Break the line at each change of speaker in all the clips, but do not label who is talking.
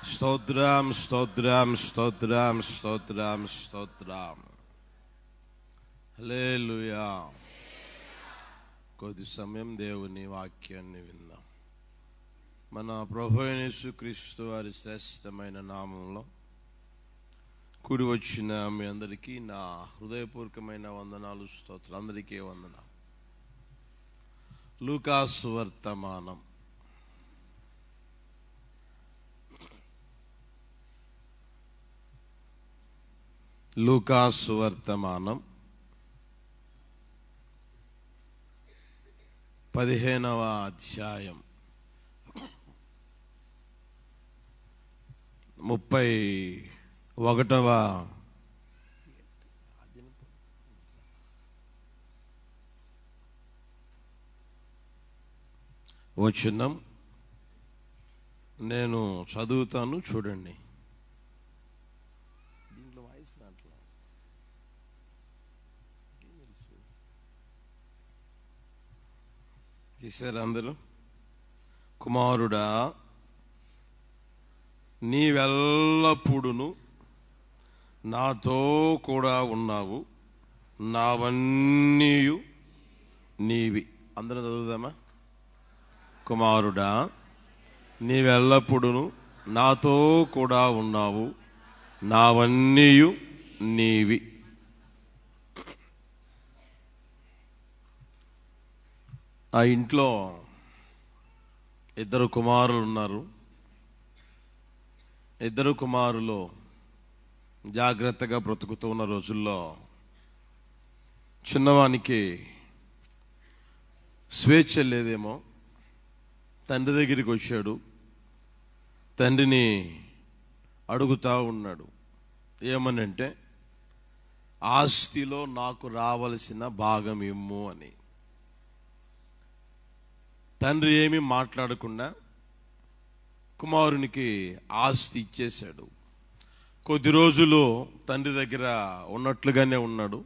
స్తోత్రం స్తోత్రం స్తోత్రం స్తోత్రం స్తోత్రం. హల్లెలూయా. కొద్ది సమయం దేవుని వాక్యాన్ని విందాం. మన ప్రభువైన యేసుక్రీస్తు వారి శ్రేష్టమైన నామంలో కూడి వచ్చిన మీ అందరికీ నా హృదయపూర్వకమైన వందనాలు, స్తోత్రాలు. అందరికీ వందనాలు. లూకా సువర్తమానం లూకా సువర్తమానం 15వ అధ్యాయం 31వ వచనం నేను చదువుతాను, చూడండి. తీశారు అందరూ? కుమారుడా, నీవెల్లప్పుడును నాతో కూడా ఉన్నావు, నావన్నీ నీవి. అందరం చదువుదామా? కుమారుడా, నీవెల్లప్పుడును నాతో కూడా ఉన్నావు, నావన్నీ నీవి. ఆ ఇంట్లో ఇద్దరు కుమారులు ఉన్నారు. ఇద్దరు కుమారులు జాగ్రత్తగా బ్రతుకుతూ ఉన్న రోజుల్లో చిన్నవానికి స్వేచ్ఛ లేదేమో, తండ్రి దగ్గరికి వచ్చాడు. తండ్రిని అడుగుతా ఉన్నాడు, ఏమనంటే ఆస్తిలో నాకు రావలసిన భాగం ఇమ్ము అని. తండ్రి ఏమీ మాట్లాడకుండా కుమారునికి ఆస్తి ఇచ్చేశాడు. కొద్ది రోజులు తండ్రి దగ్గర ఉన్నట్లుగానే ఉన్నాడు.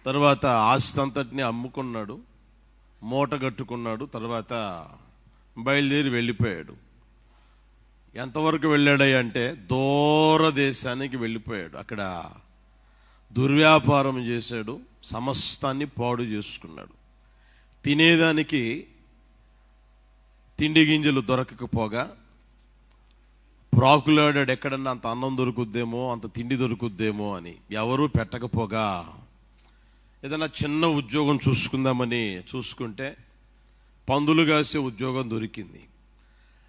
తర్వాత ఆస్తి అంతటిని అమ్ముకున్నాడు, మూట కట్టుకున్నాడు. తర్వాత బయలుదేరి వెళ్ళిపోయాడు. ఎంతవరకు వెళ్ళాడంటే దూర దేశానికి వెళ్ళిపోయాడు. అక్కడ దుర్వ్యాపారం చేశాడు, సమస్తాన్ని పాడు చేసుకున్నాడు. తినేదానికి తిండి గింజలు దొరకకపోగా ప్రాకులాడాడు, ఎక్కడన్నా అంత అన్నం దొరుకుద్దేమో, అంత తిండి దొరుకుద్దేమో అని. ఎవరూ పెట్టకపోగా ఏదైనా చిన్న ఉద్యోగం చూసుకుందామని చూసుకుంటే పందులు కాసే ఉద్యోగం దొరికింది.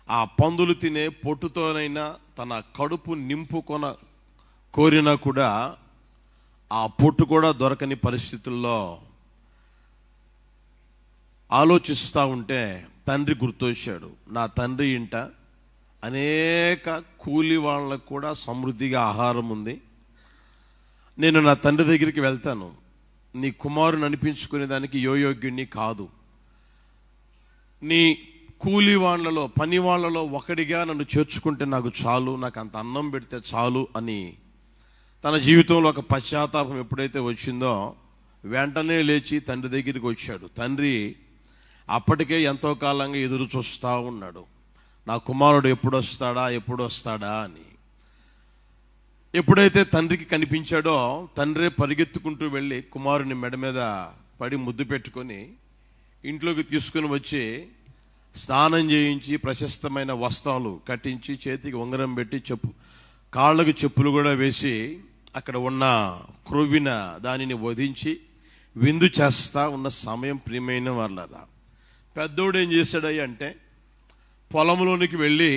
ఆ పందులు తినే పొట్టుతోనైనా తన కడుపు నింపుకొన కోరినా కూడా ఆ పొట్టు కూడా దొరకని పరిస్థితుల్లో ఆలోచిస్తూ ఉంటే తండ్రి గుర్తొచ్చాడు. నా తండ్రి ఇంట అనేక కూలి వాళ్ళకు కూడా సమృద్ధిగా ఆహారం ఉంది. నేను నా తండ్రి దగ్గరికి వెళ్తాను. నీ కుమారుని అనిపించుకునే దానికి యోగ్యుణ్ణి కాదు. నీ కూలి వాళ్ళలో, పని వాళ్ళలో ఒకడిగా నన్ను చేర్చుకుంటే నాకు చాలు, నాకు అంత అన్నం పెడితే చాలు అని తన జీవితంలో ఒక పశ్చాత్తాపం ఎప్పుడైతే వచ్చిందో వెంటనే లేచి తండ్రి దగ్గరికి వచ్చాడు. తండ్రి అప్పటికే ఎంతో కాలంగా ఎదురు చూస్తూ ఉన్నాడు, నా కుమారుడు ఎప్పుడు వస్తాడా అని. ఎప్పుడైతే తండ్రికి కనిపించాడో తండ్రి పరిగెత్తుకుంటూ వెళ్ళి కుమారుని మెడ మీద పడి ముద్దు పెట్టుకొని ఇంట్లోకి తీసుకుని వచ్చి స్నానం చేయించి ప్రశస్తమైన వస్త్రాలు కట్టించి చేతికి ఉంగరం పెట్టి కాళ్ళకు చెప్పులు కూడా వేసి అక్కడ ఉన్న క్రొవ్విన దానిని వధించి విందు చేస్తా ఉన్న సమయం ప్రియమైన వాళ్ళరా. పెద్దోడు ఏం చేశాడయ్య అంటే పొలంలోనికి వెళ్ళి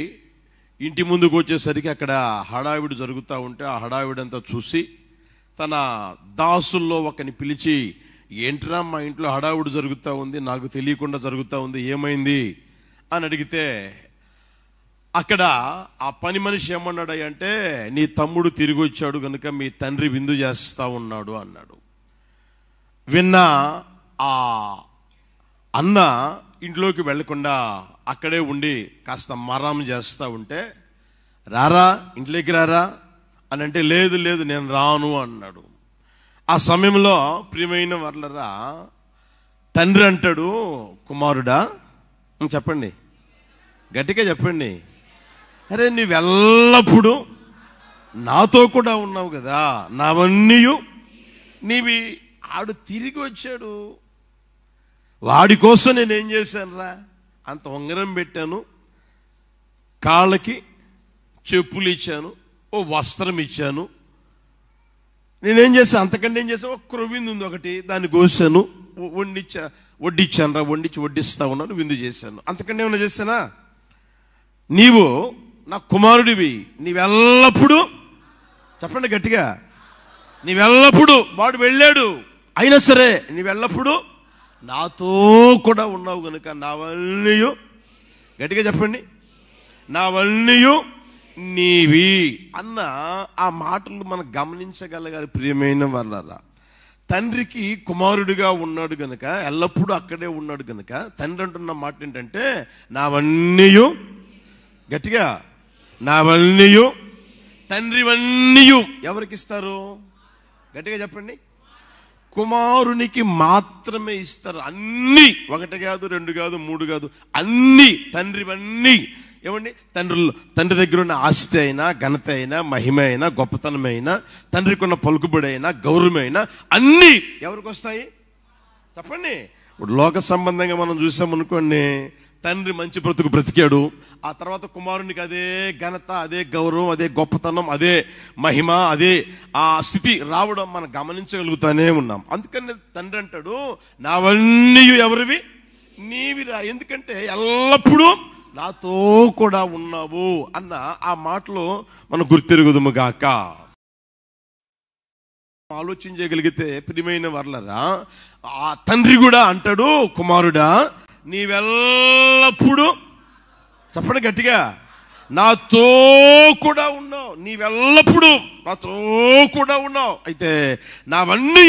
ఇంటి ముందుకు వచ్చేసరికి అక్కడ హడావిడి జరుగుతూ ఉంటే ఆ హడావిడంతా చూసి తన దాసుల్లో ఒకని పిలిచి, ఏంట్రా మా ఇంట్లో హడావిడి జరుగుతూ ఉంది, నాకు తెలియకుండా జరుగుతూ ఉంది, ఏమైంది అని అడిగితే అక్కడ ఆ పని మనిషి ఏమన్నాడు అంటే, నీ తమ్ముడు తిరిగి వచ్చాడు కనుక మీ తండ్రి విందు చేస్తూ ఉన్నాడు అన్నాడు. విన్న ఆ అన్న ఇంట్లోకి వెళ్లకుండా అక్కడే ఉండి కాస్త మరాం చేస్తూ ఉంటే, రారా ఇంట్లోకి రారా అని అంటే, లేదు లేదు నేను రాను అన్నాడు. ఆ సమయంలో ప్రియమైన వర్లరా తండ్రి అంటాడు, కుమారుడా చెప్పండి, గట్టిగా చెప్పండి, అరే నీవెల్లప్పుడు నాతో కూడా ఉన్నావు కదా, నావన్నీ నీవి. ఆడు తిరిగి వచ్చాడు, వాడి కోసం నేనేం చేశాను రా, అంత ఉంగరం పెట్టాను, కాళ్ళకి చెప్పులు ఇచ్చాను, ఓ వస్త్రం ఇచ్చాను, నేనేం చేశాను, అంతకంటే ఏం చేశాను, ఒక క్రొవ్వింది ఉంది ఒకటి, దాన్ని కోసాను, వడ్డిచ్చాను రా, వడ్డిస్తా ఉన్నాను, విందు చేశాను, అంతకంటే ఏమైనా చేశానా? నీవు నా కుమారుడివి, నీవెల్లప్పుడు, చెప్పండి గట్టిగా, నీవెల్లప్పుడు, వాడు వెళ్ళాడు అయినా సరే నీవెల్లప్పుడు నాతో కూడా ఉన్నావు కనుక నావన్నీ, గట్టిగా చెప్పండి, నావన్నీ నీవి అన్న ఆ మాటలు మనం గమనించగలగాలి. ప్రియమైన వాళ్ళారా, తండ్రికి కుమారుడిగా ఉన్నాడు గనుక, ఎల్లప్పుడూ అక్కడే ఉన్నాడు గనుక, తండ్రి అంటున్న మాట ఏంటంటే నావన్నీ, గట్టిగా నావన్నీ, తండ్రివన్నీ ఎవరికి ఇస్తారు? గట్టిగా చెప్పండి, కుమారునికి మాత్రమే ఇస్తారు. అన్నీ, ఒకటి కాదు, రెండు కాదు, మూడు కాదు, అన్నీ తండ్రివన్నీ. ఏమండి, తండ్రి దగ్గర ఉన్న ఆస్తి అయినా, ఘనత అయినా, మహిమ అయినా, గొప్పతనమైనా, తండ్రికి ఉన్న పలుకుబడి అయినా, గౌరవమైనా అన్నీ ఎవరికి వస్తాయి? చెప్పండి. ఇప్పుడు లోక సంబంధంగా మనం చూసామనుకోండి, తండ్రి మంచి బ్రతుకు బ్రతికాడు, ఆ తర్వాత కుమారునికి అదే ఘనత, అదే గౌరవం, అదే గొప్పతనం, అదే మహిమ, అదే ఆ స్థితి రావడం మనం గమనించగలుగుతానే ఉన్నాం. అందుకని తండ్రి అంటాడు నావన్నీ ఎవరివి? నీవిరా. ఎందుకంటే ఎల్లప్పుడూ నాతో కూడా ఉన్నావు అన్న ఆ మాటలో మనం గుర్తెరుగుదుము గాక. ఆలోచించగలిగితే ప్రియమైన వర్లరా, ఆ తండ్రి కూడా అంటాడు కుమారుడా నీవెల్లప్పుడు, చెప్పండి గట్టిగా, నాతో కూడా ఉన్నావు, నీవెల్లప్పుడు నాతో కూడా ఉన్నావు. అయితే నావన్నీ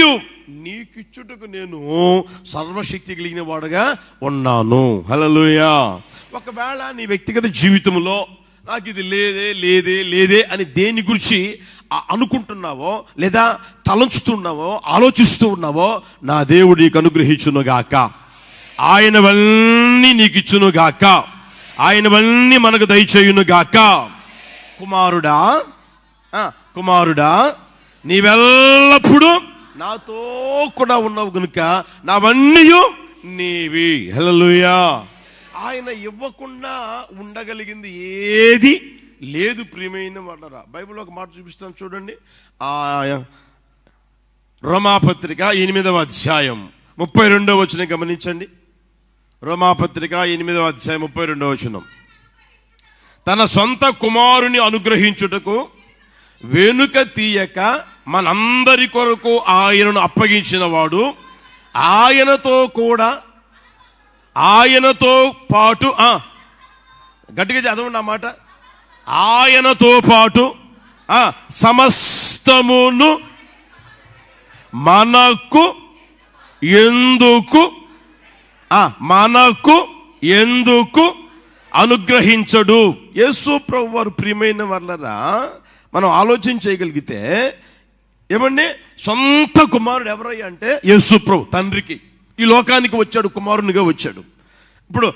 నీకిచ్చుటకు నేను సర్వశక్తి కలిగిన వాడుగా ఉన్నాను. హల్లెలూయా. ఒకవేళ నీ వ్యక్తిగత జీవితంలో నాకు ఇది లేదే లేదే లేదే అని దేని గురించి అనుకుంటున్నావో, లేదా తలంచుతున్నావో, ఆలోచిస్తూ ఉన్నావో, నా దేవుడు నీకు అనుగ్రహించునుగాక, ఆయనవన్నీ నీకు ఇచ్చునుగాక, ఆయనవన్నీ మనకు దయచేయునుగాక. కుమారుడా, కుమారుడా నీవెల్లప్పుడు నాతో కూడా ఉన్నావు కనుక నావన్నీ నీవి. హల్లెలూయా. ఆయన ఇవ్వకుండా ఉండగలిగింది ఏది లేదు. ప్రియమైన వాళ్ళరా, బైబిల్లో ఒక మాట చూపిస్తాను చూడండి. రోమాపత్రిక 8వ అధ్యాయం 32వ వచనం గమనించండి. రోమాపత్రిక 8వ అధ్యాయం 32వ వచనం. తన సొంత కుమారుని అనుగ్రహించుటకు వెనుక తీయక మనందరి కొరకు ఆయనను అప్పగించిన వాడు, ఆయనతో పాటు, గట్టిగా చదవండి ఆ మాట, ఆయనతో పాటు సమస్తమును మనకు ఎందుకు అనుగ్రహించడు? యేసు ప్రభువు వారు ప్రియమైన వాళ్ళరా, మనం ఆలోచన చేయగలిగితే ఏమండి, సొంత కుమారుడు ఎవరయ్యా అంటే యేసు ప్రభు తండ్రికి ఈ లోకానికి వచ్చాడు, కుమారునిగా వచ్చాడు. ఇప్పుడు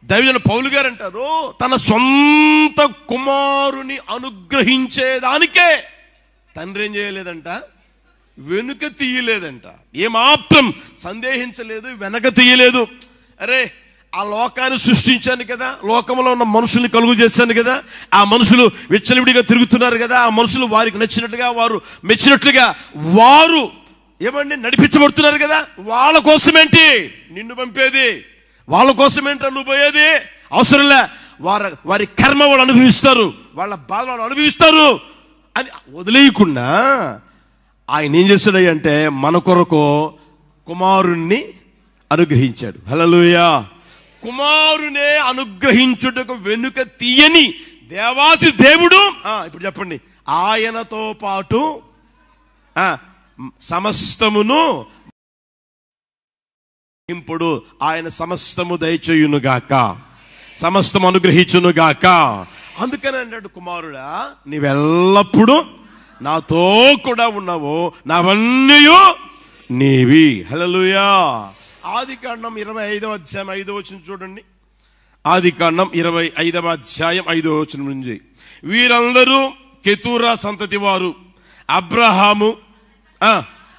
దైవజన పౌలు గారు అంటారు తన సొంత కుమారుని అనుగ్రహించేదానికే తండ్రి ఏం చేయలేదంట, వెనుక తీయలేదంట, ఏమాత్రం సందేహించలేదు, వెనక తీయలేదు. అరే ఆ లోకాన్ని సృష్టించాను కదా, లోకంలో ఉన్న మనుషుల్ని కలుగు చేశాను కదా, ఆ మనుషులు విచ్చలవిడిగా తిరుగుతున్నారు కదా, ఆ మనుషులు వారికి నచ్చినట్టుగా, వారు మెచ్చినట్లుగా వారు ఏమండి నడిపించబడుతున్నారు కదా, వాళ్ళ కోసమేంటి నిన్ను పంపేది, వాళ్ళ కోసమేంట నువ్వు పోయేది, అవసరంలే, వారి కర్మ వాళ్ళు అనుభవిస్తారు, వాళ్ళ బాధ వాళ్ళు అనుభవిస్తారు అని వదిలేయకుండా ఆయన ఏం చేశాడంటే మన కొరకు కుమారుణ్ణి అనుగ్రహించాడు. హల్లెలూయా. కుమారునే అనుగ్రహించుటకు వెనుక తీయని దేవాది దేవుడు, ఇప్పుడు చెప్పండి, ఆయనతో పాటు సమస్తమును ఇప్పుడు ఆయన సమస్తము దయచేయునుగాక, సమస్తము అనుగ్రహించునుగాక. అందుకని అన్నాడు కుమారుడా నీవెల్లప్పుడు నాతో కూడా ఉన్నావు, నావన్నీ నీవి. హల్లెలూయా. ఆదికాండం 25వ అధ్యాయం 5వ వచనం చూడండి. ఆదికాండం 25వ అధ్యాయం 5వ వచనం నుంచి. వీరందరూ కెతూరా సంతతి వారు.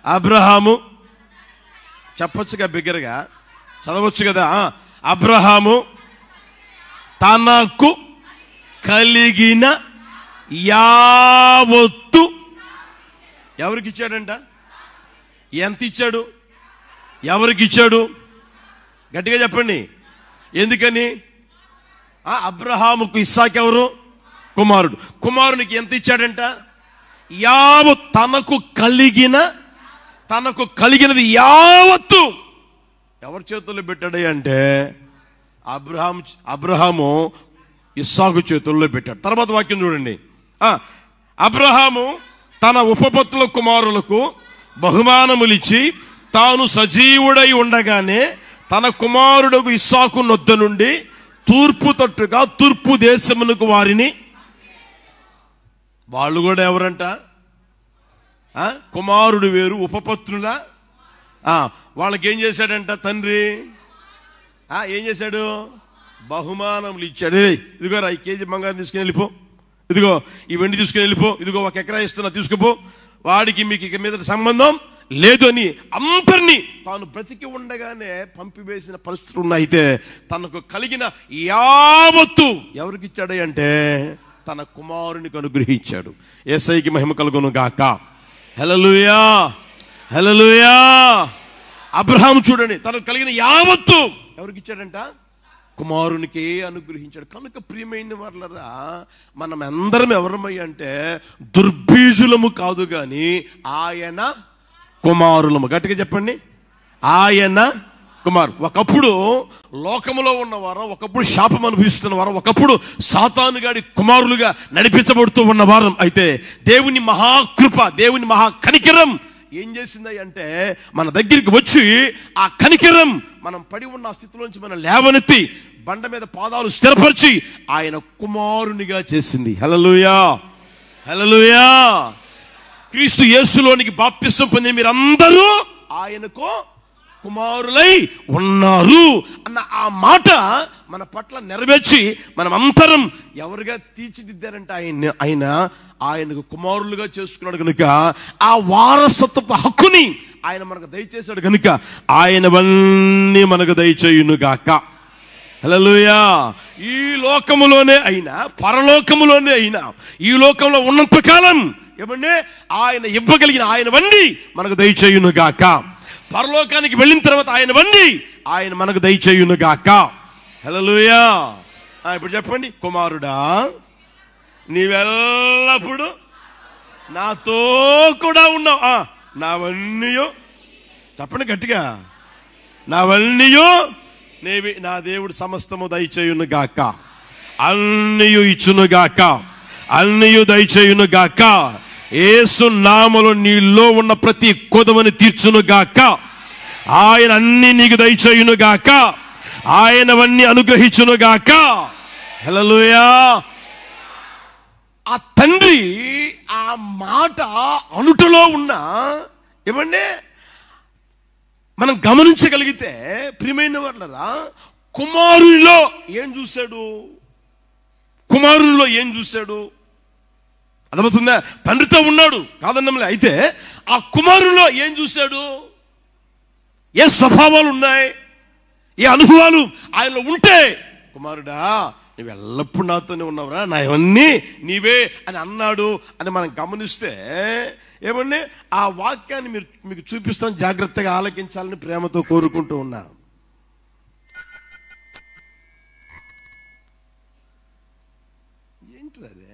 అబ్రహాము చెప్పొచ్చుగా, బిగ్గరగా చదవచ్చు కదా. అబ్రహాము తనకు కలిగిన యావత్తు ఎవరికి ఇచ్చాడంట? ఎంత ఇచ్చాడు? ఎవరికి ఇచ్చాడు? గట్టిగా చెప్పండి. ఎందుకని? అబ్రహాముకు ఇస్సాకు ఎవరు? కుమారుడు. కుమారునికి ఎంత ఇచ్చాడంట? తనకు కలిగినది యావత్తు ఎవరి చేతుల్లో పెట్టాడు అంటే అబ్రహాము ఇస్సాకు చేతుల్లో పెట్టాడు. తర్వాత వాక్యం చూడండి. అబ్రహాము తన ఉపపత్తుల కుమారులకు బహుమానములిచ్చి తాను సజీవుడై ఉండగానే తన కుమారుడు ఇస్సాకు నొద్ద నుండి తూర్పు తట్టుగా తూర్పు దేశమునకు వారిని. వాళ్ళు కూడా ఎవరంట? కుమారుడు వేరు, ఉపపత్నుల. వాళ్ళకి ఏం చేశాడంట తండ్రి? ఏం చేశాడు? బహుమానములు ఇచ్చాడు. ఇదిగో 1 కేజీ బంగారం తీసుకుని వెళ్ళిపో, ఇదిగో ఈ వెండి తీసుకుని వెళ్ళిపో, ఇదిగో 1 ఎకరా ఇస్తున్నా తీసుకుపో, వాడికి మీకు ఇక మీద సంబంధం లేదు అని అందరినీ తాను బ్రతికి ఉండగానే పంపివేసిన పరిస్థితులు ఉన్నాయి. అయితే తనకు కలిగిన యావత్తు ఎవరికి ఇచ్చాడు అంటే తన కుమారునికి అనుగ్రహించాడు. యేసయ్యకి మహిమ కలుగును గాక. హల్లెలూయా, హల్లెలూయా. అబ్రహాము చూడండి, తనకు కలిగిన యావత్తు ఎవరికి ఇచ్చాడంట? కుమారునికే అనుగ్రహించాడు. కనుక ప్రియమైన వారలారా, మనం అందరం ఎవరమయ్య అంటే దుర్బీజులము కాదు గాని ఆయన కుమారులము. గట్టిగా చెప్పండి, ఆయన కుమారు. ఒకప్పుడు లోకములో ఉన్నవారు, ఒకప్పుడు శాపం అనుభవిస్తున్నవారు, ఒకప్పుడు సాతానుగాడి కుమారులుగా నడిపించబడుతూ ఉన్నవారు. అయితే దేవుని మహాకృప, దేవుని మహా కనికరం ఏం చేసింది అంటే మన దగ్గరికి వచ్చి ఆ కనికరం మనం పడి ఉన్న స్థితిలోంచి మనం లేవనెత్తి బండ మీద పాదాలు స్థిరపరిచి ఆయన కుమారునిగా చేసింది. హల్లెలూయా, హల్లెలూయా. క్రీస్తు యేసులోనికి బాప్తిసం పొందిన మీరందరూ ఆయనకు కుమారులై ఉన్నారు అన్న ఆ మాట మన పట్ల నెరవేర్చి మనం అంతరం ఎవరుగా తీర్చిదిద్దారంటే ఆయనకు కుమారులుగా చేసుకున్నాడు కనుక ఆ వారసత్వపు హక్కుని ఆయన మనకు దయచేశాడు కనుక ఆయనవన్నీ మనకు దయచేయునుగాక. హల్లెలూయా. ఈ లోకములోనే అయినా పరలోకములోనే అయినా ఈ లోకంలో ఉన్నంత కాలం ఏమంటే ఆయన ఇవ్వగలిగిన ఆయనవన్నీ మనకు దయచేయునుగాక. పరలోకానికి వెళ్ళిన తర్వాత ఆయనవన్నీ ఆయన మనకు దయచేయునుగాక. హల్లెలూయా. ఇప్పుడు చెప్పండి, కుమారుడా నీవెల్లప్పుడు నాతో కూడా ఉన్నావు. నావన్నీ చెప్పండి గట్టిగా, నావన్నీ నేవి నా దేవుడు సమస్తము దయచేయునుగాక, అన్నయు ఇచ్చునుగాక, అన్నయు దయచేయునుగాక. యేసు నామములో నీలో ఉన్న ప్రతి కొదవని తీర్చునుగాక. ఆయన అన్ని నీకు దయచేయునుగాక, ఆయనవన్నీ అనుగ్రహించునుగాక. హల్లెలూయా. ఆ తండ్రి ఆ మాట అనుటలో ఉన్న ఏమంటే మనం గమనించగలిగితే ప్రియమైన వాళ్ళరా, కుమారునిలో ఏం చూశాడు? కుమారునిలో ఏం చూశాడు? అర్థమవుతుందా? తండ్రితో ఉన్నాడు కాదన్నమలే. అయితే ఆ కుమారునిలో ఏం చూశాడు? ఏ స్వభావాలు ఉన్నాయి, ఏ అనుభవాలు ఆయనలో ఉంటే కుమారుడా నువ్వు ఎల్లప్పుడు నాతోనే ఉన్నావురా, నా ఇవన్నీ నీవే అని అన్నాడు అని మనం గమనిస్తే ఏమండి ఆ వాక్యాన్ని మీకు చూపిస్తాను, జాగ్రత్తగా ఆలకించాలని ప్రేమతో కోరుకుంటూ ఉన్నా. ఏంటి అదే?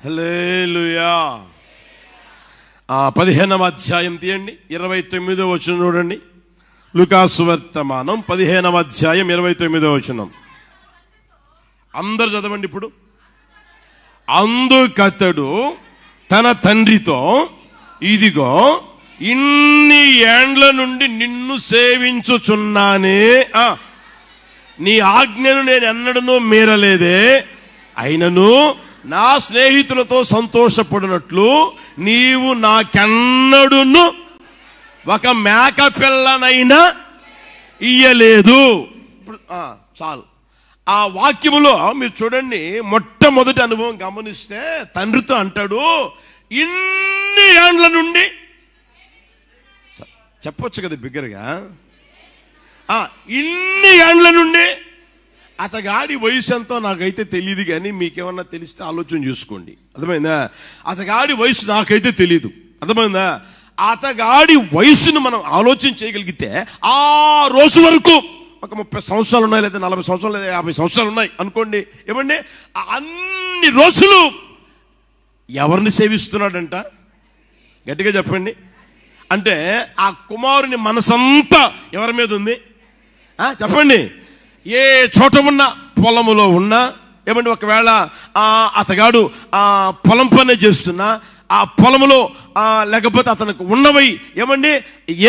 హల్లెలూయా. 15వ అధ్యాయం తీయండి, 29వ వచనం చూడండి. లూకాసు వర్తమానం 15వ అధ్యాయం 29వ వచనం. అందరు చదవండి ఇప్పుడు. అందుకతడు తన తండ్రితో, ఇదిగో ఇన్ని ఏండ్ల నుండి నిన్ను సేవించుచున్నానే, నీ ఆజ్ఞను నేను ఎన్నడూ మీరలేదే, అయినను నా స్నేహితులతో సంతోషపడినట్లు నీవు నాకెన్నడును ఒక మేక పిల్లనైనా ఇయ్యలేదు. ఇప్పుడు చాలు. ఆ వాక్యములో మీరు చూడండి, మొట్టమొదటి అనుభవం గమనిస్తే తండ్రితో అంటాడు, ఇన్ని ఏండ్ల నుండి, చెప్పొచ్చు కదా బిగ్గరగా, ఇన్ని ఏండ్ల నుండి. అతగాడి వయసు ఎంతో నాకైతే తెలియదు, కానీ మీకేమన్నా తెలిస్తే ఆలోచన చూసుకోండి. అర్థమైందా? అతగాడి వయసు నాకైతే తెలియదు. అర్థమైందా? అతగాడి వయసును మనం ఆలోచన చేయగలిగితే ఆ రోజు వరకు ఒక 30 సంవత్సరాలు ఉన్నాయి, లేదా 40 సంవత్సరాలు, లేదా 50 సంవత్సరాలు ఉన్నాయి అనుకోండి. ఏమండి, అన్ని రోజులు ఎవరిని సేవిస్తున్నాడంట? గట్టిగా చెప్పండి. అంటే ఆ కుమారుని మనసంతా ఎవరి మీద ఉంది? చెప్పండి. ఏ చోట ఉన్నా, పొలములో ఉన్నా, ఏమండి, ఒకవేళ అతగాడు పొలం పనే చేస్తున్నా, ఆ పొలములో లేకపోతే అతనికి ఉన్నవై ఏమండి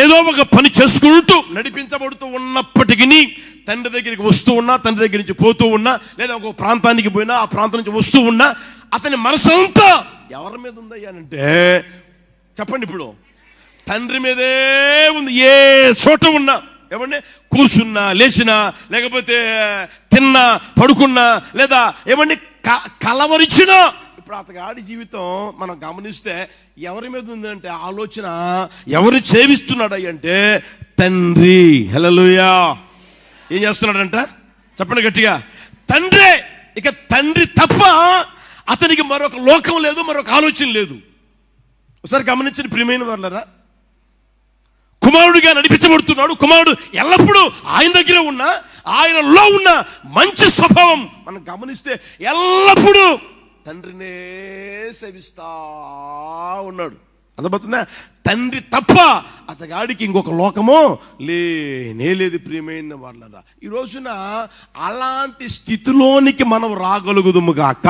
ఏదో ఒక పని చేసుకుంటూ నడిపించబడుతూ ఉన్నప్పటికీ, తండ్రి దగ్గరికి వస్తూ ఉన్నా, తండ్రి దగ్గర నుంచి పోతూ ఉన్నా, లేదా ఒక ప్రాంతానికి పోయినా ఆ ప్రాంతం నుంచి వస్తూ ఉన్నా, అతని మనసంతా ఎవరి మీద ఉందయ్యానంటే చెప్పండి, ఇప్పుడు తండ్రి మీదే ఉంది. ఏ చోట ఉన్నా, ఏమండి, కూర్చున్నా, లేచినా, లేకపోతే తిన్నా, పడుకున్నా, లేదా ఏమండి కలవరిచినా, ఇప్పుడు అతగాడి జీవితం మనం గమనిస్తే ఎవరి మీద ఉందంటే ఆలోచన, ఎవరు సేవిస్తున్నాడు అంటే తండ్రి. హల్లెలూయా. ఏం చేస్తున్నాడంట? చెప్పండి గట్టిగా, తండ్రే. ఇక తండ్రి తప్ప అతనికి మరొక లోకం లేదు, మరొక ఆలోచన లేదు. ఒకసారి గమనించిన ప్రియమైన వాళ్ళరా, కుమారుడిగా నడిపించబడుతున్నాడు. కుమారుడు ఎల్లప్పుడూ ఆయన దగ్గర ఉన్న, ఆయనలో ఉన్న మంచి స్వభావం మనం గమనిస్తే ఎల్లప్పుడూ తండ్రినే సేవిస్తా ఉన్నాడు. అర్థమవుతుందా? తండ్రి తప్ప అతగాడికి ఇంకొక లోకమో లేనే లేదు. ప్రియమైన వాళ్ళరా, ఈ రోజున అలాంటి స్థితిలోనికి మనం రాగలుగుదుము గాక.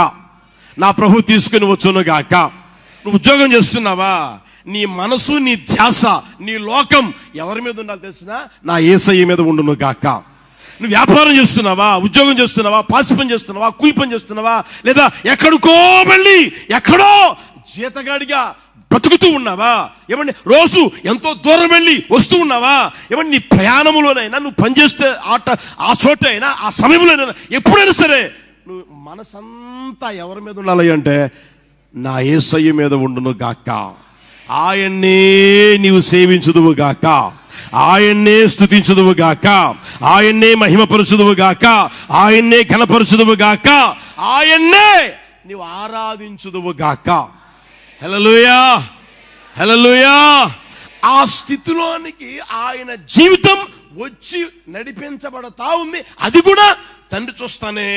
నా ప్రభు తీసుకుని వచ్చును గాక. నువ్వు ఉద్యోగం చేస్తున్నావా? నీ మనసు, నీ ధ్యాస, నీ లోకం ఎవరి మీద ఉండాలి తెలిసినా? నా యేసయ్య మీద ఉండును గాక. నువ్వు వ్యాపారం చేస్తున్నావా, ఉద్యోగం చేస్తున్నావా, పాసి పని చేస్తున్నావా, కూలి పని చేస్తున్నావా, లేదా ఎక్కడికో వెళ్ళి ఎక్కడో జీతగాడిగా బ్రతుకుతూ ఉన్నావా? ఏమండి, రోజు ఎంతో దూరం వెళ్ళి వస్తూ ఉన్నావా? ఏమండి, నీ ప్రయాణంలోనైనా, నువ్వు పనిచేస్తే ఆ చోట అయినా, ఆ సమయంలోనైనా, ఎప్పుడైనా సరే నువ్వు మనసంతా ఎవరి మీద ఉండాలి అంటే నా యేసయ్య మీద ఉండును గాక. ఆయన్నే నీవు సేవించుదువు గాక, ఆయన్నే స్తుతించుదువు గాక, ఆయన్నే మహిమపరచుదువు గాక, ఆయన్నే ఘనపరచుదువు గాక, ఆయన్నే నీవు ఆరాధించుదువు గాక. హల్లెలూయా, హల్లెలూయా. ఆ స్థితిలోనికి ఆయన జీవితం వచ్చి నడిపించబడతా ఉంది. అది కూడా తండ్రి చూస్తానే.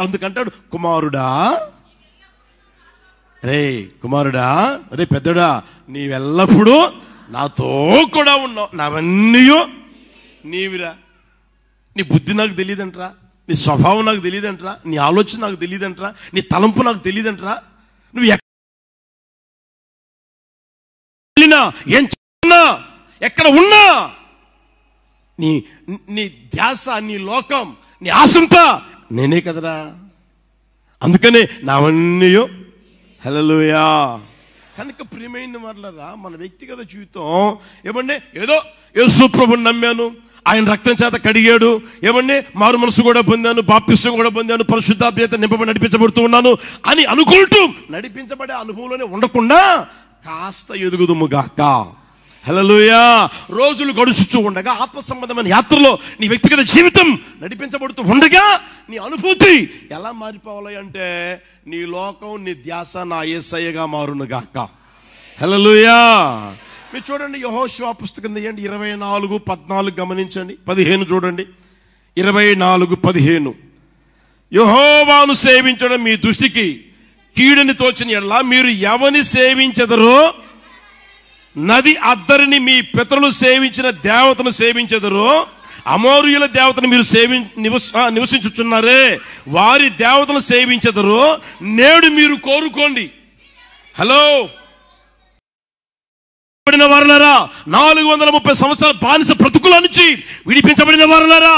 అందుకంటాడు, కుమారుడా, రే కుమారుడా, రే పెద్దడా, నీవెల్లప్పుడూ నాతో కూడా ఉన్నావు, నావన్నీ నీవిరా. నీ బుద్ధి నాకు తెలియదంటరా, నీ స్వభావం నాకు తెలియదంటరా, నీ ఆలోచన నాకు తెలియదంటరా, నీ తలంపు నాకు తెలియదంటరా. నువ్వు వెళ్ళినా, ఏం చేస్తున్నా, ఎక్కడ ఉన్నా, నీ ధ్యాస, నీ లోకం, నీ ఆశంతా నేనే కదరా. అందుకనే నావన్నీ. హల్లెలూయా. కనుక ప్రియమైన వాళ్ళరా, మన వ్యక్తిగత జీవితం ఏమండి, ఏదో యేసు ప్రభువుని నమ్మాను, ఆయన రక్తం చేత కడిగాడు, ఏమండి మారు మనసు కూడా పొందాను, బాప్తిస్మం కూడా పొందాను, పరిశుద్ధాత్మ నింపబడి నడిపించబడుతూ ఉన్నాను అని అనుకుంటూ నడిపించబడే అనుభవంలోనే ఉండకుండా కాస్త ఎదుగుదుము గాక. హల్లెలూయా. రోజులు గడుచుచూ ఉండగా, ఆత్మ సంబంధమైన యాత్రలో నీ వ్యక్తిగత జీవితం నడిపించబడుతూ ఉండగా, నీ అనుభూతి ఎలా మారిపోవాలి అంటే నీ లోకం, నీ ధ్యాస నా యేసయ్యగా మారును గాక. హల్లెలూయా. మీరు చూడండి, యెహోషువ పుస్తకం తీయండి, 24:14 గమనించండి, 15 చూడండి. 24:15 యెహోవాను సేవించడం మీ దృష్టికి కీడుని తోచిన యెడల మీరు ఎవని సేవించెదరో, నది అద్దరిని మీ పితరులు సేవించిన దేవతను సేవించెదరో, అమోరీయుల దేవతను మీరు నివసించుచున్నారే, వారి దేవతను సేవించెదరో, నేడు మీరు కోరుకోండి. హలో, వారులారా, 430 సంవత్సరాల బానిస బ్రతుకుల నుంచి విడిపించబడిన వారులారా,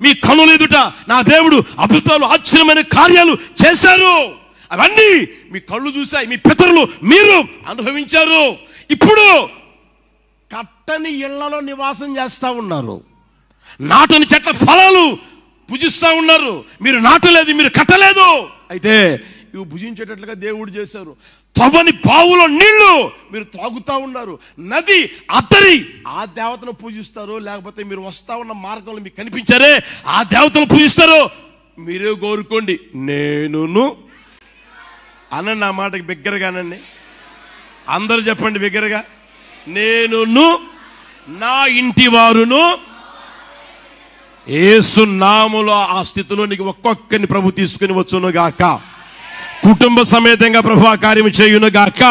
మీ కనుల ఎదుట నా దేవుడు అద్భుతాలు, ఆశ్చర్యమైన కార్యాలు చేశారు. అవన్నీ మీ కళ్ళు చూశాయి, మీ పితరులు మీరు అనుభవించారు. ఇప్పుడు కట్టని ఇళ్లలో నివాసం చేస్తా ఉన్నారు. నాటని చెట్ల ఫలాలు భుజిస్తూ ఉన్నారు. మీరు నాటలేదు, మీరు కట్టలేదు, అయితే ఇవి భుజించేటట్లుగా దేవుడు చేశారు. తవ్వని బావులో నీళ్లు మీరు త్రాగుతూ ఉన్నారు. నది అద్దరి ఆ దేవతను పూజిస్తారు. లేకపోతే మీరు వస్తా ఉన్న మార్గంలో మీకు కనిపించారే ఆ దేవతను పూజిస్తారు. మీరే కోరుకోండి, నేనును అనండి. నా మాటకి బిగ్గరగానండి, అందరూ చెప్పండి బిగ్గరగా, నేనును నా ఇంటి వారును. యేసు నామములో ఆ స్థితిలో నీకు ఒక్కొక్కరిని ప్రభు తీసుకుని వచ్చును గాక. కుటుంబ సమేతంగా ప్రభు ఆ కార్యం చేయును గాక.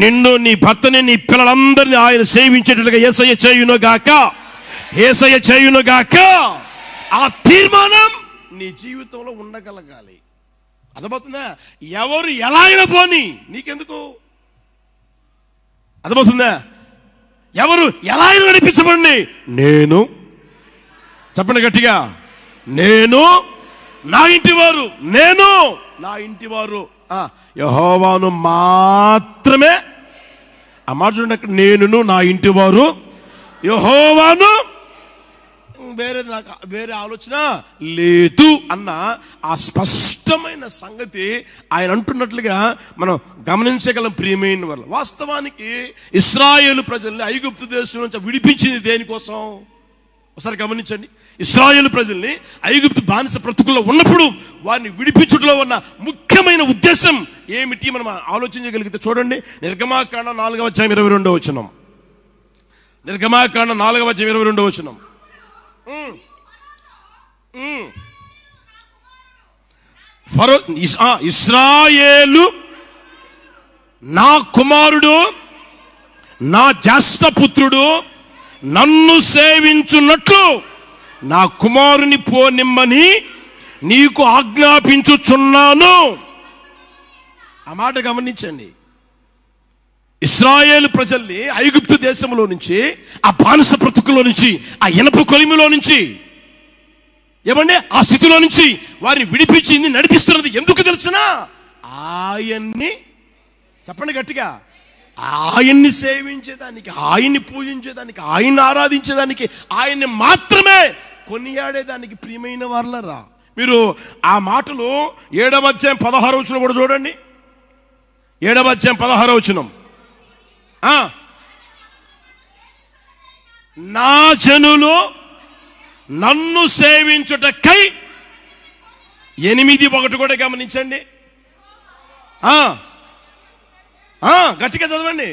నిన్ను, నీ భర్తని, నీ పిల్లలందరినీ ఆయన సేవించేటట్లుగా యేసయ్య చేయును గాక. యేసయ్య చేయును గాక. ఆ తీర్మానం నీ జీవితంలో ఉండగలగాలి. అర్థమవుతుందా? ఎవరు ఎలా అయినా పోని, నీకెందుకు? అర్థమవుతుందా? ఎవరు ఎలా అయినా నడిపించబడి, నేను, చెప్పండి గట్టిగా, నేను నా ఇంటి వారు, నేను నా ఇంటి వారు యెహోవాను మాత్రమే. ఆ మాట చూడండి అక్కడ, నేనును నా ఇంటి వారు యెహోవాను, వేరే ఆలోచన లేదు అన్న ఆ స్పష్టమైన సంగతి ఆయన అంటున్నట్లుగా మనం గమనించగలం. ప్రియమైన వాళ్ళు, వాస్తవానికి ఇశ్రాయేలు ప్రజల్ని ఐగుప్తు దేశం నుంచి విడిపించింది దేనికోసం? ఒకసారి గమనించండి. ఇశ్రాయేలు ప్రజల్ని ఐగుప్తు బానిస బ్రతుకుల్లో ఉన్నప్పుడు వారిని విడిపించుటలో ఉన్న ముఖ్యమైన ఉద్దేశం ఏమిటి మనం ఆలోచించగలిగితే చూడండి. నిర్గమాకాండ 4వ అధ్యాయం 22వ వచనం. నిర్గమాకాండ 4వ అధ్యాయం 22వ వచనం. ఇశ్రాయేలు నా కుమారుడు, నా జ్యేష్ఠపుత్రుడు, నన్ను సేవించున్నట్లు నా కుమారుని పోనిమ్మని నీకు ఆజ్ఞాపించుచున్నాను. ఆ మాట గమనించండి. ఇశ్రాయేలు ప్రజల్ని ఐగుప్తు దేశంలో నుంచి, ఆ బానిస బ్రతుకులో నుంచి, ఆ ఇనప కొలిమిలో నుంచి, ఏమండి ఆ స్థితిలో నుంచి వారిని విడిపించింది, నడిపిస్తున్నది ఎందుకు తెలుసునా? ఆయన్ని, చెప్పండి గట్టిగా, ఆయన్ని సేవించేదానికి, ఆయన్ని పూజించేదానికి, ఆయన్ని ఆరాధించేదానికి, ఆయన్ని మాత్రమే కొనియాడేదానికి. ప్రియమైన వారలారా, మీరు ఆ మాటలు 7వ అధ్యాయం 16వ వచనం కూడా చూడండి. 7వ అధ్యాయం 16వ వచనం. నా జనులు నన్ను సేవించుటకై 8:1 కూడా గమనించండి. గట్టిగా చదవండి.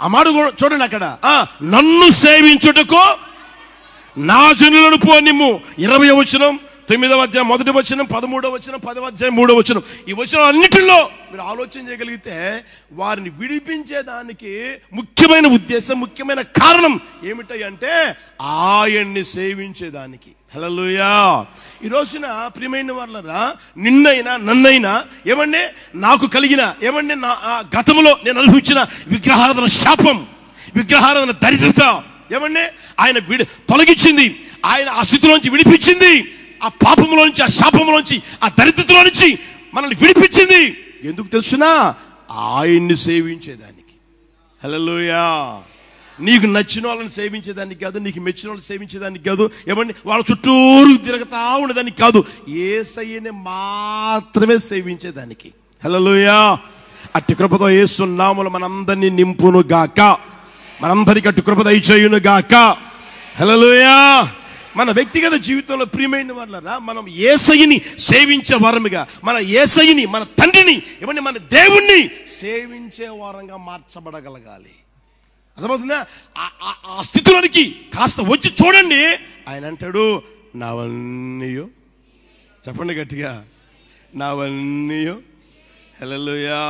ఆ మాట చూడండి అక్కడ, నన్ను సేవించుటకు నా జనులను పోనిమ్ము. 20వ వచనం, 9వ అధ్యాయం 1వ వచనం, 13వ వచనం, 10వ అధ్యాయం 3వ వచనం. ఈ వచనం అన్నిటిలో మీరు ఆలోచన చేయగలిగితే వారిని విడిపించేదానికి ముఖ్యమైన ఉద్దేశం, ముఖ్యమైన కారణం ఏమిటంటే ఆయన్ని సేవించేదానికి. హల్లెలూయా. ఈ రోజున ప్రియమైన వాళ్ళరా, నిన్నైనా నన్నైనా ఏమంటే నాకు కలిగిన, ఏమంటే నా గతంలో నేను అనుభవించిన విగ్రహారాధన శాపం, విగ్రహారాధన దరిద్రత ఏమంటే ఆయన తొలగించింది. ఆయన ఆ స్థితిలోంచి విడిపించింది. ఆ పాపంలోంచి, ఆ శాపంలోంచి, ఆ దరిద్రతలో నుంచి మనల్ని విడిపించింది. ఎందుకు తెలుసునా? ఆయన్ని సేవించేదానికి. హల్లెలూయా. నీకు నచ్చిన వాళ్ళని సేవించేదానికి కాదు, నీకు మెచ్చిన వాళ్ళని సేవించేదానికి కాదు, ఏమండి వాళ్ళ చుట్టూరు తిరగతా ఉండేదానికి కాదు, యేసయ్యని మాత్రమే సేవించేదానికి. హల్లెలూయా. అట్టి కృపతో యేసు నామములో మనందరినీ నింపును గాక. మనందరికీ అట్టి కృప దయచేయును గాక. హల్లెలూయా. మన వ్యక్తిగత జీవితంలో ప్రియమైన వాళ్ళరా, మనం యేసయ్యని సేవించే వారముగా, మన యేసయ్యని, మన తండ్రిని, ఏమంటే మన దేవుణ్ణి సేవించే వారంగా మార్చబడగలగాలి. అర్థమవుతుందా? ఆ స్థితిలోనికి కాస్త వచ్చి చూడండి. ఆయన అంటాడు, నావన్నీయో, చెప్పండి గట్టిగా, నావన్నీయో. హల్లెలూయా.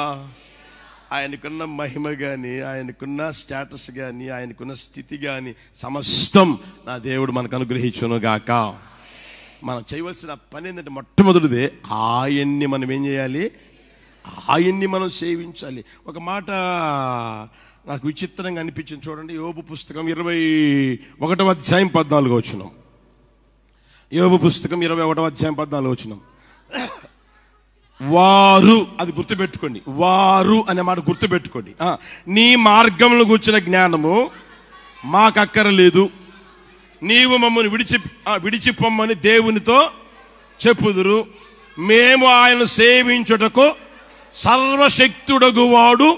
ఆయనకున్న మహిమ కానీ, ఆయనకున్న స్టేటస్ కానీ, ఆయనకున్న స్థితి కానీ సమస్తం నా దేవుడు మనకు అనుగ్రహించును గాక. మనం చేయవలసిన పని ఏంటంటే మొట్టమొదటిదే ఆయన్ని మనం ఏం చేయాలి? ఆయన్ని మనం సేవించాలి. ఒక మాట నాకు విచిత్రంగా అనిపించింది చూడండి. యోబు పుస్తకం 21వ అధ్యాయం 14వ వచనం. యోబు పుస్తకం 21వ అధ్యాయం 14వ వచనం. వారు, అది గుర్తుపెట్టుకోండి, వారు అనే మాట గుర్తుపెట్టుకోండి. నీ మార్గంలో కూర్చున్న జ్ఞానము మాకక్కరలేదు, నీవు మమ్మల్ని విడిచిపోమ్మని దేవునితో చెప్పుదురు. మేము ఆయన సేవించుటకు సర్వశక్తుడగు వాడు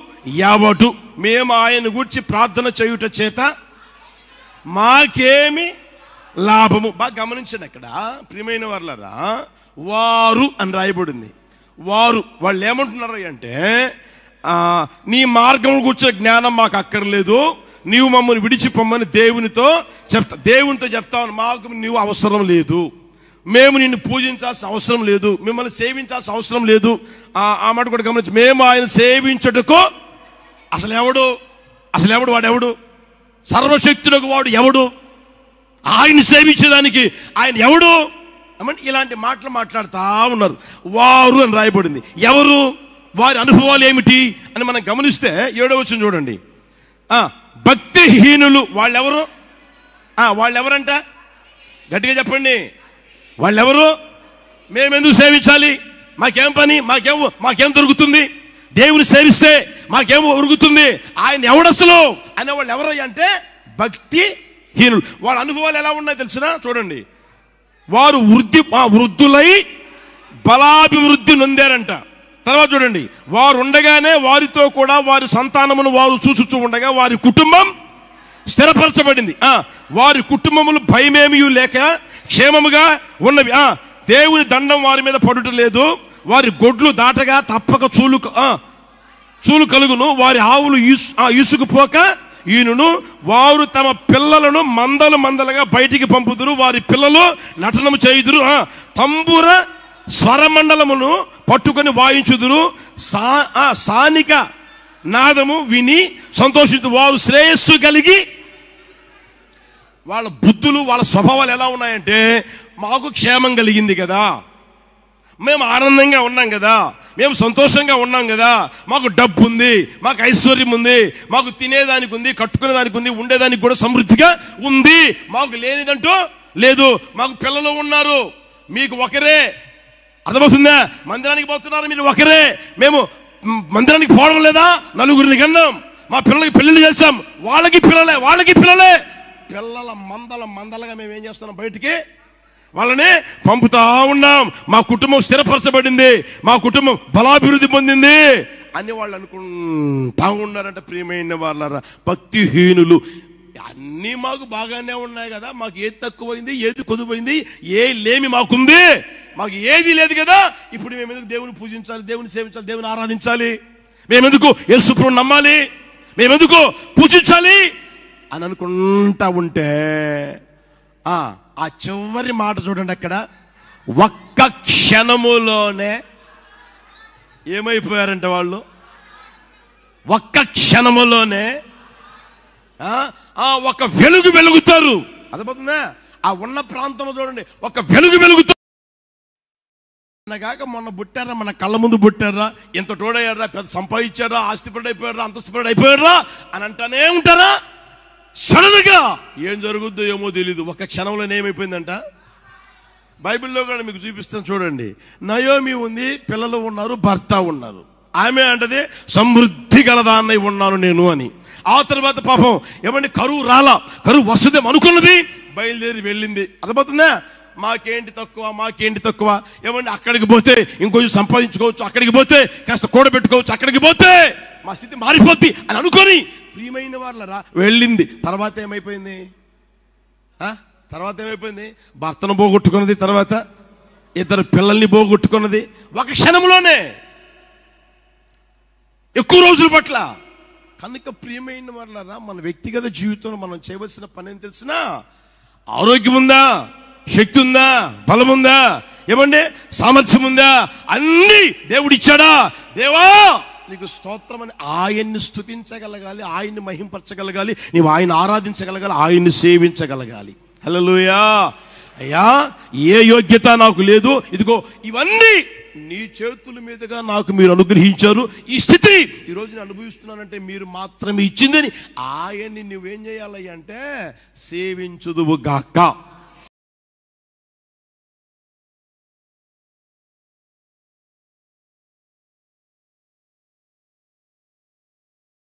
ఎవడు? మేము ఆయన గురించి ప్రార్థన చేయుట చేత మాకేమి లాభము? బాగా గమనించండి, అక్కడ ప్రియమైన వాళ్ళరా వారు అని రాయబడింది. వాళ్ళు ఏమంటున్నారు అంటే, నీ మార్గం కూర్చున్న జ్ఞానం మాకు అక్కర్లేదు, నీవు మమ్మల్ని విడిచిపోమ్మని దేవునితో చెప్తావు. మాకు నీవు అవసరం లేదు, మేము నిన్ను పూజించాల్సిన అవసరం లేదు, మిమ్మల్ని సేవించాల్సిన అవసరం లేదు. ఆ మాట కూడా గమనించి, మేము ఆయన సేవించుటకు అసలు ఎవడు వాడెవడు? సర్వశక్తులకు వాడు ఎవడు? ఆయన సేవించేదానికి ఆయన ఎవడు? ఇలాంటి మాటలు మాట్లాడుతూ ఉన్నారు. వారు అని రాయబడింది. ఎవరు? వారి అనుభవాలు ఏమిటి అని మనం గమనిస్తే 7వ వచనం చూడండి. భక్తిహీనులు వాళ్ళెవరు? వాళ్ళెవరంట? గట్టిగా చెప్పండి. వాళ్ళెవరు? మేమెందుకు సేవించాలి? మాకేం పని? మాకేం దొరుకుతుంది? దేవుని సేవిస్తే మాకేమో ఉరుగుతుంది? ఆయన ఎవడసలు అనే వాళ్ళు ఎవరు అంటే భక్తిహీనులు. వాళ్ళ అనుభవాలు ఎలా ఉన్నాయి తెలిసినా చూడండి. వారు వృద్ధులై బలాభివృద్ధి నొందారంట. తర్వాత చూడండి, వారు ఉండగానే వారితో కూడా వారి సంతానమును వారు చూసుచూ ఉండగా వారి కుటుంబం స్థిరపరచబడింది. వారి కుటుంబములు భయమేమీ లేక క్షేమముగా ఉన్నవి. దేవుని దండం వారి మీద పడుట లేదు. వారి గొడ్లు దాటగా తప్పక చూలు కలుగును. వారి ఆవులు ఇసుకుపోక ఈయనను. వారు తమ పిల్లలను మందలుగా బయటికి పంపుదురు. వారి పిల్లలు నటనము చేయుదురు. తంబుర స్వరమండలమును పట్టుకొని వాయించుదురు. సానిక నాదము విని సంతోషించు. వారు శ్రేయస్సు కలిగి, వాళ్ళ బుద్ధులు వాళ్ళ స్వభావాలు ఎలా ఉన్నాయంటే, మాకు క్షేమం కలిగింది కదా, మేము ఆనందంగా ఉన్నాం కదా, మేము సంతోషంగా ఉన్నాం కదా, మాకు డబ్బు ఉంది, మాకు ఐశ్వర్యం ఉంది, మాకు తినేదానికి ఉంది, కట్టుకునేదానికి ఉంది, ఉండేదానికి కూడా సమృద్ధిగా ఉంది, మాకు లేనిదంటూ లేదు, మాకు పిల్లలు ఉన్నారు, మీకు ఒకరే. అర్థమవుతుందా? మందిరానికి పోతున్నారు మీరు ఒకరే, మేము మందిరానికి పోవడం లేదా, నలుగురిని కన్నాం, మా పిల్లలకి పెళ్లిళ్ళు చేస్తాం, వాళ్ళకి పిల్లలే పిల్లల మందలుగా మేము ఏం చేస్తున్నాం, బయటికి వాళ్ళని పంపుతా ఉన్నాం. మా కుటుంబం స్థిరపరచబడింది, మా కుటుంబం బలాభివృద్ధి పొందింది అని వాళ్ళు అనుకుంటా ఉన్నారంట. ప్రియమైన వాళ్ళారా, భక్తిహీనులు. అన్నీ మాకు బాగానే ఉన్నాయి కదా, మాకు ఏది తక్కువైంది, ఏది కొదువైంది, ఏ లేమి మాకుంది, మాకు ఏది లేదు కదా, ఇప్పుడు మేము ఎందుకు దేవుని పూజించాలి, దేవుని సేవించాలి, దేవుని ఆరాధించాలి, మేమెందుకు యేసు ప్రభువుని నమ్మాలి, మేమెందుకు పూజించాలి అని అనుకుంటా ఉంటే ఆ చివరి మాట చూడండి, అక్కడ ఒక్క క్షణములోనే ఏమైపోయారంటే వాళ్ళు, ఒక్క క్షణములోనే ఒక వెలుగుతారు. అర్థమవుతుందా? ఆ ఉన్న ప్రాంతంలో చూడండి, ఒక వెలుగుతారు. కాక మొన్న పుట్టారా, మన కళ్ళ ముందు పుట్టారా, ఎంత తోడయ్యారా, పెద్ద సంపాదించారా, ఆస్తిపరుడు అయిపోయారా, అంతస్తుపరుడు అయిపోయారా అని అంటానే ఉంటారా. సడన్ గా ఏం జరుగుద్దో ఏమో తెలీదు, ఒక క్షణంలోనే ఏమైపోయిందంట. బైబిల్లో కూడా మీకు చూపిస్తాను చూడండి. నయోమి ఉంది, పిల్లలు ఉన్నారు, భర్త ఉన్నారు. ఆమె అంటది సమృద్ధి గలదాన్నై ఉన్నాను నేను అని. ఆ తర్వాత పాపం ఏమండి కరువు వస్తుందేమో అనుకున్నది, బయలుదేరి వెళ్ళింది. అర్థమవుతుందా? మాకేంటి తక్కువ ఏమండి, అక్కడికి పోతే ఇంకొంచెం సంపాదించుకోవచ్చు, అక్కడికి పోతే కాస్త కూడబెట్టుకోవచ్చు, అక్కడికి పోతే మా స్థితి మారిపోద్ది అని అనుకొని ప్రియమైన వాళ్ళరా వెళ్ళింది. తర్వాత ఏమైపోయింది? భర్తను పోగొట్టుకున్నది, తర్వాత ఇద్దరు పిల్లల్ని పోగొట్టుకున్నది, ఒక క్షణంలోనే, ఎక్కువ రోజుల పట్ల. కనుక ప్రియమైన వాళ్ళరా, మన వ్యక్తిగత జీవితంలో మనం చేయవలసిన పని ఏం తెలిసినా, ఆరోగ్యం ఉందా, శక్తి ఉందా, బలం ఉందా, ఏమండి సామర్థ్యం ఉందా, అన్ని దేవుడిచ్చాడా, దేవా నీకు స్తోత్రం అని ఆయన్ని స్తుతించగలగాలి, ఆయన్ని మహింపరచగలగాలి, నీవు ఆయన ఆరాధించగలగాలి, ఆయన్ని సేవించగలగాలి. హల్లెలూయా. అయ్యా, ఏ యోగ్యత నాకు లేదు, ఇదిగో ఇవన్నీ నీ చేతుల మీదుగా నాకు మీరు అనుగ్రహించారు, ఈ స్థితి ఈరోజు నేను అనుభవిస్తున్నానంటే మీరు మాత్రమే ఇచ్చిందని ఆయన్ని నువ్వేం చేయాలి అంటే సేవించుదువు గాక.